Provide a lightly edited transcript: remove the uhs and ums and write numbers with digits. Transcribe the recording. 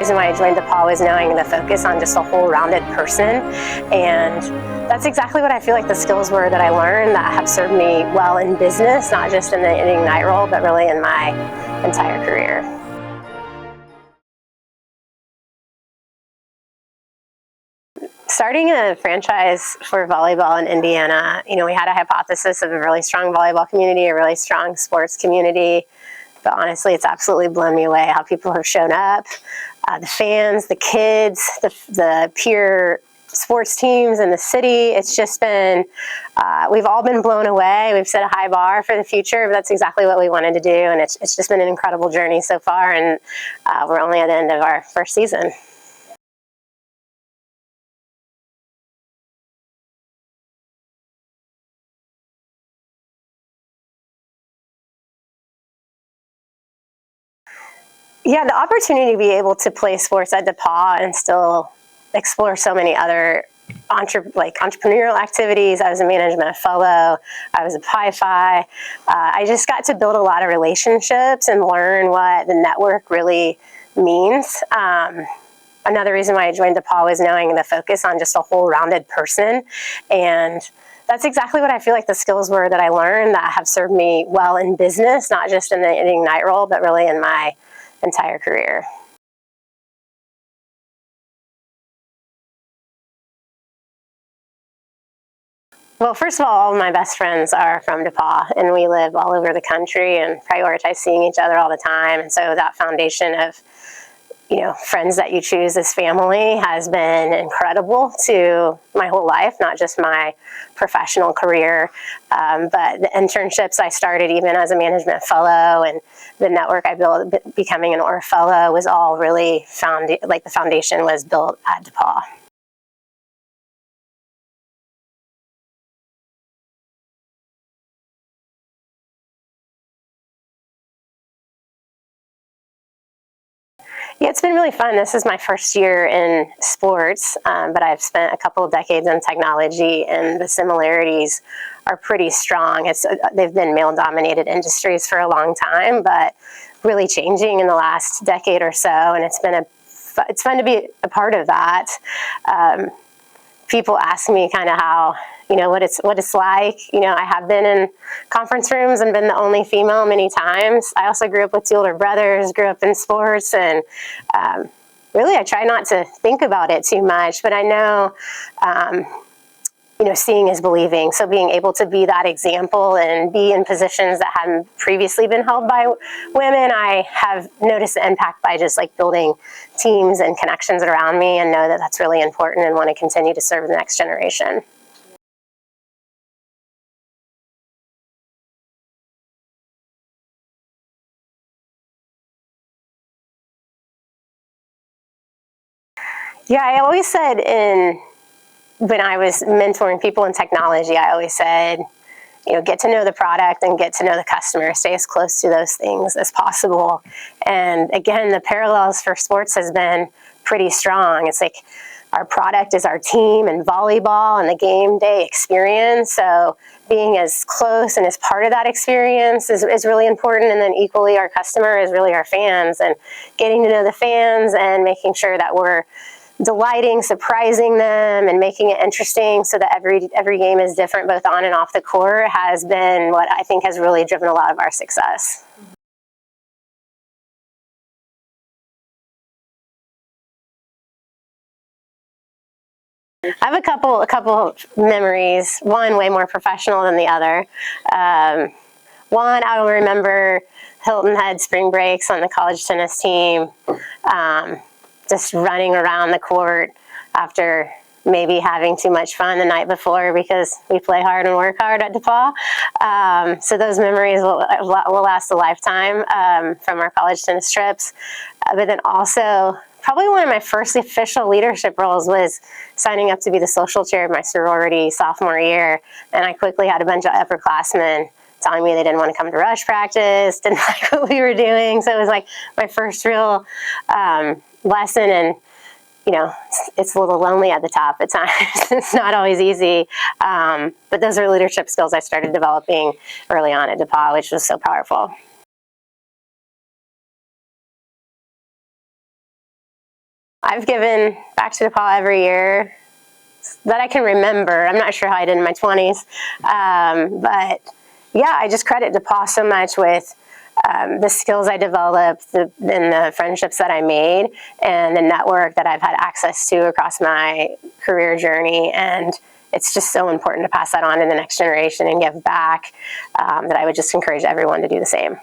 The reason why I joined DePauw was knowing the focus on just a whole rounded person, and that's exactly what I feel like the skills were that I learned that have served me well in business, not just in the Indy Ignite role, but really in my entire career. Starting a franchise for volleyball in Indiana, we had a hypothesis of a really strong volleyball community, a really strong sports community, but honestly, it's absolutely blown me away how people have shown up. The fans, the kids, the peer sports teams in the city. It's just been, we've all been blown away. We've set a high bar for the future, but that's exactly what we wanted to do, and it's just been an incredible journey so far, and we're only at the end of our first season. Yeah, the opportunity to be able to play sports at DePauw and still explore so many other entrepreneurial activities. I was a management fellow. I was a Pi-Fi. I just got to build a lot of relationships and learn what the network really means. Another reason why I joined DePauw was knowing the focus on just a whole rounded person, and that's exactly what I feel like the skills were that I learned that have served me well in business, not just in the Indy Ignite role, but really in my entire career. Well, first of all of my best friends are from DePauw, and we live all over the country and prioritize seeing each other all the time. And so that foundation of, friends that you choose as family has been incredible to my whole life, not just my professional career, but the internships I started even as a management fellow and the network I built becoming an OR fellow was all really the foundation was built at DePauw. Yeah, it's been really fun. This is my first year in sports, but I've spent a couple of decades in technology, and the similarities are pretty strong. They've been male-dominated industries for a long time, but really changing in the last decade or so, and it's fun to be a part of that. People ask me kind of how, what it's like. I have been in conference rooms and been the only female many times. I also grew up with two older brothers, grew up in sports, and really I try not to think about it too much, but I know, seeing is believing. So being able to be that example and be in positions that hadn't previously been held by women, I have noticed the impact by just building teams and connections around me, and know that that's really important and want to continue to serve the next generation. Yeah, I always said when I was mentoring people in technology, I always said, get to know the product and get to know the customer. Stay as close to those things as possible. And again, the parallels for sports has been pretty strong. It's like our product is our team and volleyball and the game day experience. So being as close and as part of that experience is really important. And then equally, our customer is really our fans, and getting to know the fans and making sure that we're delighting, surprising them, and making it interesting so that every game is different both on and off the court has been what I think has really driven a lot of our success. I have a couple of memories, one way more professional than the other. One, I will remember Hilton had spring breaks on the college tennis team, just running around the court after maybe having too much fun the night before, because we play hard and work hard at DePauw. So those memories will last a lifetime from our college tennis trips. But then also, probably one of my first official leadership roles was signing up to be the social chair of my sorority sophomore year. And I quickly had a bunch of upperclassmen telling me they didn't want to come to rush practice, didn't like what we were doing. So it was like my first real lesson, and it's a little lonely at the top at times. It's not always easy, but those are leadership skills I started developing early on at DePauw, which was so powerful. I've given back to DePauw every year that I can remember. I'm not sure how I did in my 20s. But yeah, I just credit DePauw so much with the skills I developed, and the friendships that I made, and the network that I've had access to across my career journey. And it's just so important to pass that on to the next generation and give back, that I would just encourage everyone to do the same.